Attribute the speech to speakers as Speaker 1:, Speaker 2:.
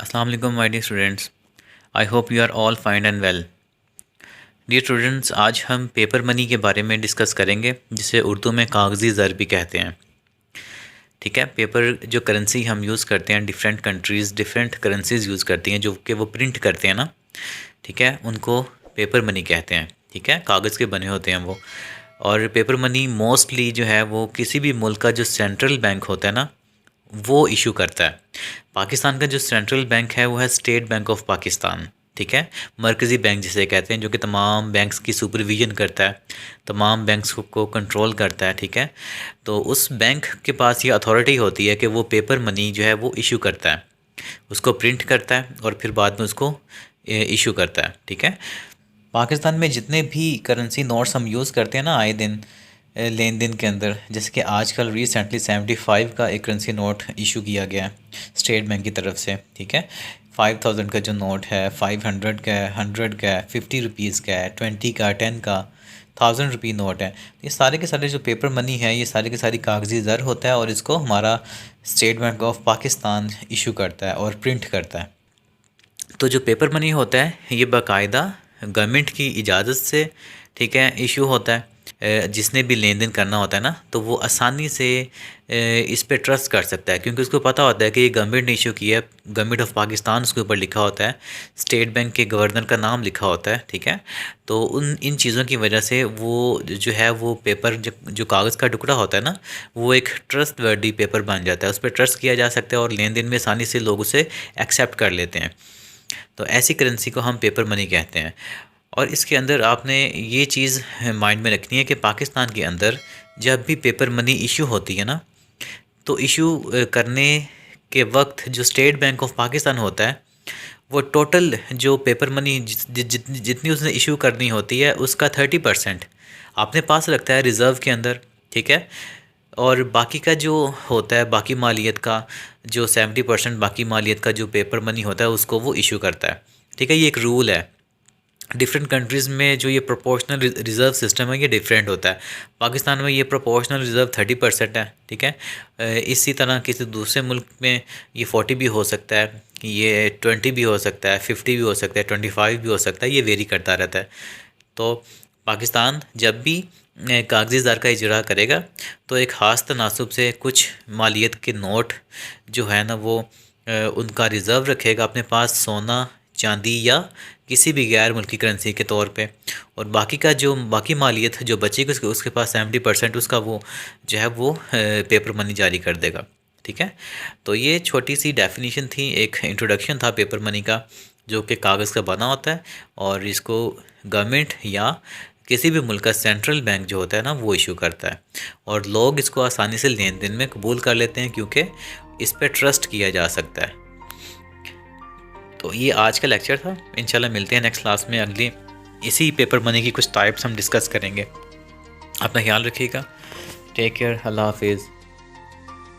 Speaker 1: Assalamu alaikum my dear students. I hope you are all fine and well. Dear students, आज हम paper money के बारे में discuss करेंगे, जिसे उर्दू में कागज़ी ज़र भी कहते हैं। ठीक है, पेपर जो करेंसी हम यूज़ करते हैं, different countries different currencies use करती हैं जो कि वो प्रिंट करते हैं ना। ठीक है, उनको पेपर मनी कहते हैं। ठीक है, कागज़ के बने होते हैं वो। और पेपर मनी मोस्टली जो है वो किसी भी मुल्क का जो सेंट्रल बैंक होता है ना, वो इशू करता है। पाकिस्तान का जो सेंट्रल बैंक है वो है स्टेट बैंक ऑफ पाकिस्तान। ठीक है, मरकज़ी बैंक जिसे कहते हैं, जो कि तमाम बैंक्स की सुपरविजन करता है, तमाम बैंक्स को कंट्रोल करता है। ठीक है, तो उस बैंक के पास ये अथॉरिटी होती है कि वो पेपर मनी जो है वो इशू करता है, उसको प्रिंट करता है और फिर बाद में उसको इशू करता है। ठीक है, पाकिस्तान में जितने भी करेंसी नोट्स हम यूज़ करते हैं ना आए दिन लेन देन के अंदर, जैसे कि आजकल रिसेंटली 75 का एक करेंसी नोट इशू किया गया है स्टेट बैंक की तरफ से। ठीक है, 5000 का जो नोट है, 500 का है, 100 का है, 50 रुपीज़ का है, 20 का, 10 का, 1000 रुपये नोट है। ये सारे के सारे जो पेपर मनी है, ये सारे के सारी कागजी ज़र होता है और इसको हमारा state bank of Pakistan issue करता है और प्रिंट करता है। तो जो पेपर मनी होता है ये बाकायदा गवर्नमेंट की इजाज़त से, ठीक है, इशू होता है। जिसने भी लेन देन करना होता है ना, तो वो आसानी से इस पे ट्रस्ट कर सकता है, क्योंकि उसको पता होता है कि ये गवर्नमेंट ने इशू किया है, गवर्नमेंट ऑफ पाकिस्तान उसके ऊपर लिखा होता है, स्टेट बैंक के गवर्नर का नाम लिखा होता है। ठीक है, तो इन चीज़ों की वजह से वो जो है वो पेपर जो कागज़ का टुकड़ा होता है ना, वो एक ट्रस्ट वर्दी पेपर बन जाता है, उस पर ट्रस्ट किया जा सकता है और लेन देन में आसानी से लोग उसे एक्सेप्ट कर लेते हैं। तो ऐसी करेंसी को हम पेपर मनी कहते हैं। और इसके अंदर आपने ये चीज़ माइंड में रखनी है कि पाकिस्तान के अंदर जब भी पेपर मनी इशू होती है ना, तो इशू करने के वक्त जो स्टेट बैंक ऑफ पाकिस्तान होता है, वो टोटल जो पेपर मनी जितनी उसने इशू करनी होती है उसका 30% अपने पास रखता है रिज़र्व के अंदर। ठीक है, और बाकी का जो होता है, बाकी मालियत का जो 70% बाकी मालियत का जो पेपर मनी होता है उसको वो इशू करता है। ठीक है, ये एक रूल है। डिफरेंट कंट्रीज़ में जो ये प्रोपोर्शनल रिज़र्व सिस्टम है ये डिफरेंट होता है। पाकिस्तान में ये प्रोपोर्शनल रिज़र्व 30% है। ठीक है, इसी तरह किसी दूसरे मुल्क में ये 40 भी हो सकता है, ये 20 भी हो सकता है, 50 भी हो सकता है, 25 भी हो सकता है, ये वेरी करता रहता है। तो पाकिस्तान जब भी कागज़ी ज़र का इजरा करेगा तो एक ख़ास तनासब से कुछ मालियत के नोट जो है ना वो उनका रिज़र्व रखेगा अपने पास, सोना, चांदी या किसी भी गैर मुल्की करेंसी के तौर पे, और बाकी का जो बाकी मालियत जो बचेगी उसके पास 70% उसका वो जो है वो पेपर मनी जारी कर देगा। ठीक है, तो ये छोटी सी डेफिनेशन थी, एक इंट्रोडक्शन था पेपर मनी का, जो कि कागज़ का बना होता है और इसको गवर्नमेंट या किसी भी मुल्क का सेंट्रल बैंक जो होता है ना वो इशू करता है, और लोग इसको आसानी से लेन देन में कबूल कर लेते हैं क्योंकि इस पर ट्रस्ट किया जा सकता है। तो ये आज का लेक्चर था। इंशाल्लाह मिलते हैं नेक्स्ट क्लास में, अगली इसी पेपर मनी की कुछ टाइप्स हम डिस्कस करेंगे। अपना ख्याल रखिएगा। टेक केयर, अल्लाह हाफिज़।